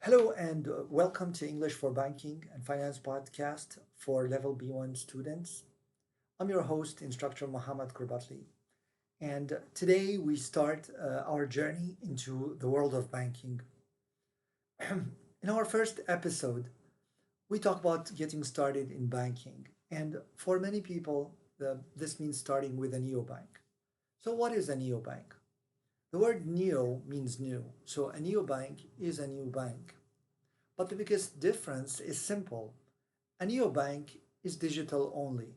Hello and welcome to English for Banking and Finance podcast for Level B1 students. I'm your host, Instructor Mohamad Khorbatli, and today we start our journey into the world of banking. In our first episode, we talk about getting started in banking, and for many people, this means starting with a neobank. So, what is a neobank? The word neo means new, so a neobank is a new bank. But the biggest difference is simple. A neobank is digital only.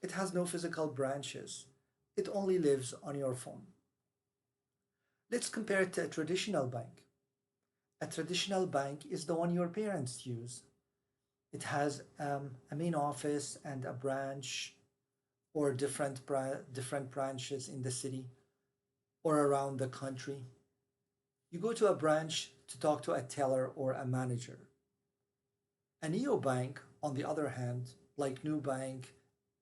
It has no physical branches. It only lives on your phone. Let's compare it to a traditional bank. A traditional bank is the one your parents use. It has a main office and a branch or different branches in the city or around the country. You go to a branch to talk to a teller or a manager. A neobank, on the other hand, like Nubank,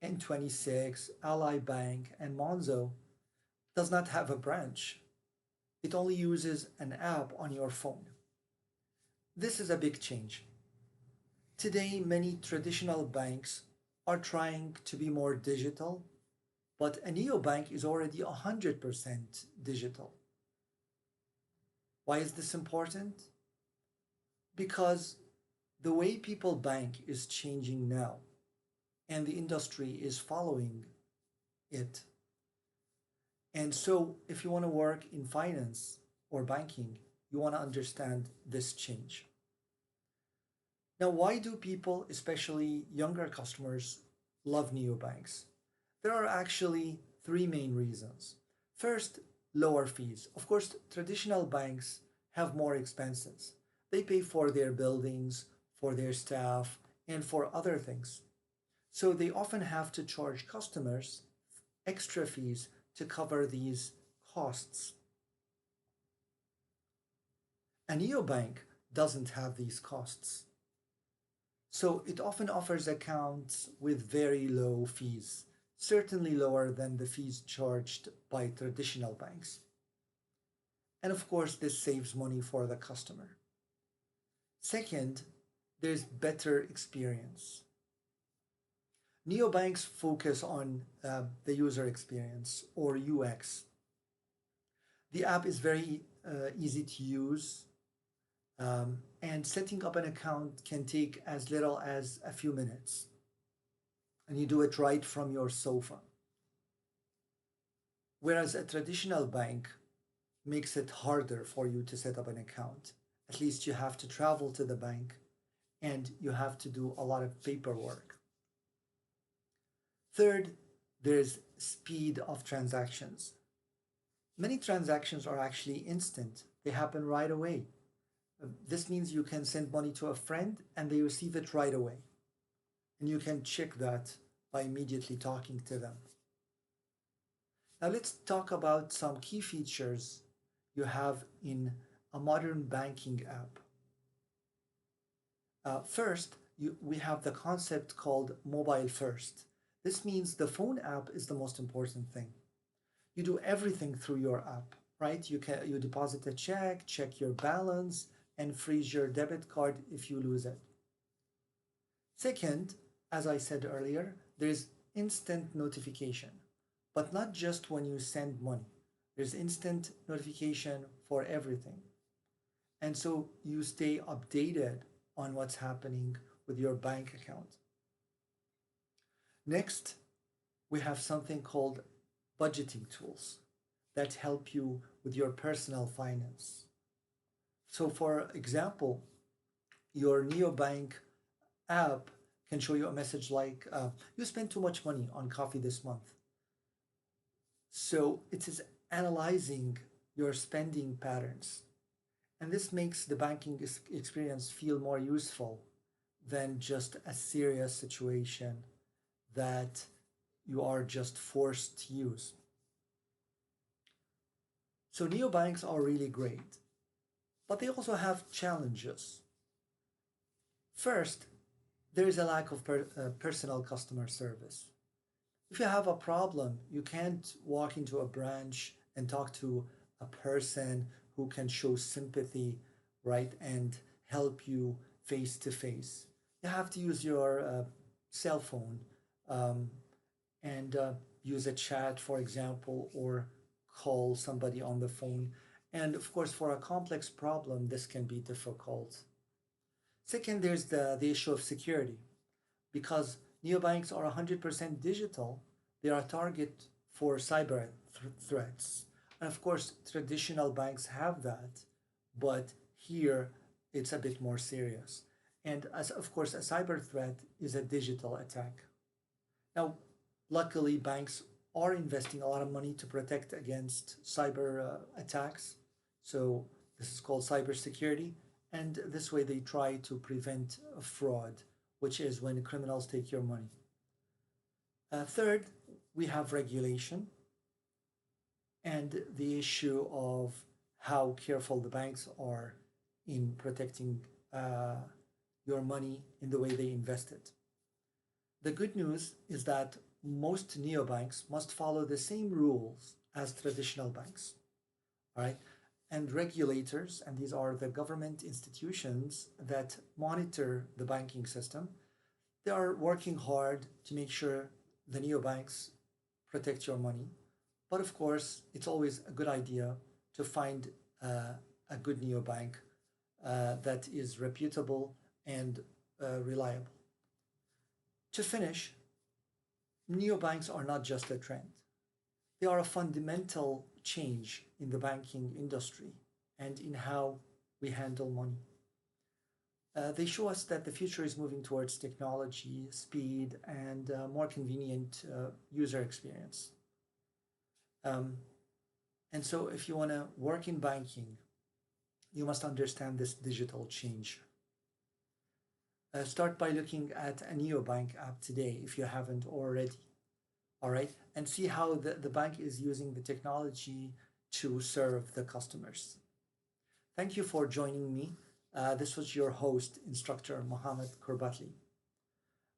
N26, Ally Bank, and Monzo, does not have a branch. It only uses an app on your phone. This is a big change. Today, many traditional banks are trying to be more digital, but a neobank is already 100% digital. Why is this important? Because the way people bank is changing now, and the industry is following it. And so, if you want to work in finance or banking, you want to understand this change. Now, why do people, especially younger customers, love neobanks? There are actually three main reasons. First, lower fees. Of course, traditional banks have more expenses. They pay for their buildings, for their staff, and for other things. So they often have to charge customers extra fees to cover these costs. A neobank doesn't have these costs. So it often offers accounts with very low fees, certainly lower than the fees charged by traditional banks. And of course, this saves money for the customer. Second, there's better experience. Neobanks focus on the user experience or UX. The app is very easy to use, and setting up an account can take as little as a few minutes. And you do it right from your sofa. Whereas a traditional bank makes it harder for you to set up an account. At least you have to travel to the bank and you have to do a lot of paperwork. Third, there's speed of transactions. Many transactions are actually instant, they happen right away. This means you can send money to a friend and they receive it right away. And you can check that by immediately talking to them. Now, let's talk about some key features you have in a modern banking app. First, we have the concept called mobile first. This means the phone app is the most important thing. You do everything through your app, right? You deposit a check your balance, and freeze your debit card if you lose it. Second, as I said earlier, there's instant notification, but not just when you send money. There's instant notification for everything. And so you stay updated on what's happening with your bank account. Next, we have something called budgeting tools that help you with your personal finance. So, for example, your neobank app can show you a message like, you spent too much money on coffee this month. So, it is analyzing your spending patterns. And this makes the banking experience feel more useful than just a serious situation that you are just forced to use. So neobanks are really great, but they also have challenges. First, there is a lack of personal customer service. If you have a problem, you can't walk into a branch and talk to a person who can show sympathy, right, and help you face to face. You have to use your cell phone um, and use a chat, for example, or call somebody on the phone. And of course, for a complex problem, this can be difficult. Second, there's the issue of security. Because neobanks are 100% digital, they are a target for cyber threats. And of course, traditional banks have that, but here it's a bit more serious. And as of course, a cyber threat is a digital attack. Now, luckily, banks are investing a lot of money to protect against cyber attacks. So this is called cybersecurity, and this way they try to prevent fraud, which is when criminals take your money. Third, we have regulation and the issue of how careful the banks are in protecting uh, your money in the way they invest it. The good news is that most neobanks must follow the same rules as traditional banks, all right? And regulators, and these are the government institutions that monitor the banking system, they are working hard to make sure the neobanks protect your money. But of course, it's always a good idea to find a good neobank that is reputable and reliable. To finish, neobanks are not just a trend. They are a fundamental change in the banking industry and in how we handle money. They show us that the future is moving towards technology, speed, and more convenient user experience. Um, and so, if you want to work in banking, you must understand this digital change. Start by looking at a neobank app today if you haven't already. All right, and see how the bank is using the technology to serve the customers. Thank you for joining me. This was your host, Instructor Mohamad Khorbatli.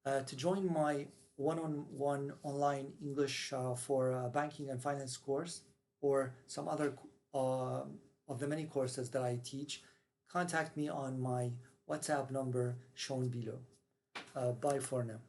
To join my one-on-one online English for banking and finance course or some other uh, of the many courses that I teach, contact me on my WhatsApp number shown below. Bye for now.